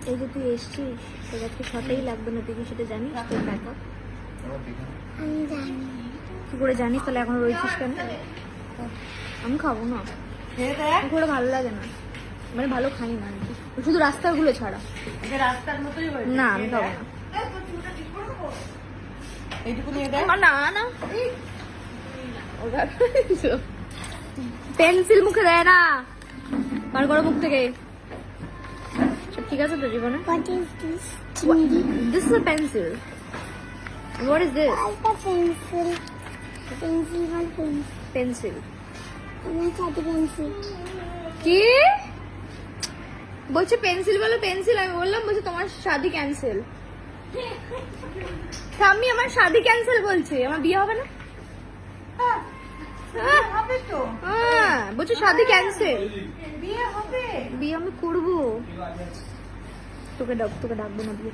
এই যে তুই এসছিস তোর আজকে ছটাই লাগবে না, তুই কি সেটা জানিস? তোর টাকা আমি জানি। কি করে জানিস? তাহলে এখন রয়েছিস কেন? আমি খাবো না, খুব একটা ভালো লাগে না, মানে ভালো খাই না আর কি, শুধু রাস্তাগুলো ছাড়া। রাস্তার মতোই না আমি খাবো না। এইটুকু নিয়ে দেখ। আমার না না পেন্সিল মুখে দেয় না, বার করো মুখ থেকে। সব ঠিক আছে তো জীবনে? What is this? Chindi. This is a pencil. What is this? Like a pencil. Pencil or pencil. Pencil. আমার সাথে পেন্সিল। কি বলছে? পেন্সিল বলো পেন্সিল। আমি বললাম, বলছে তোমার শাদি ক্যান্সেল। আমি আমার শাদি ক্যান্সেল বলছে, আমার বিয়ে হবে না। হবে তো, হ্যাঁ বলছে শাদি ক্যান্সেল। বিয়ে হবে। বিয়ে আমি করবো। তোকে ডাকবো না বিয়ে।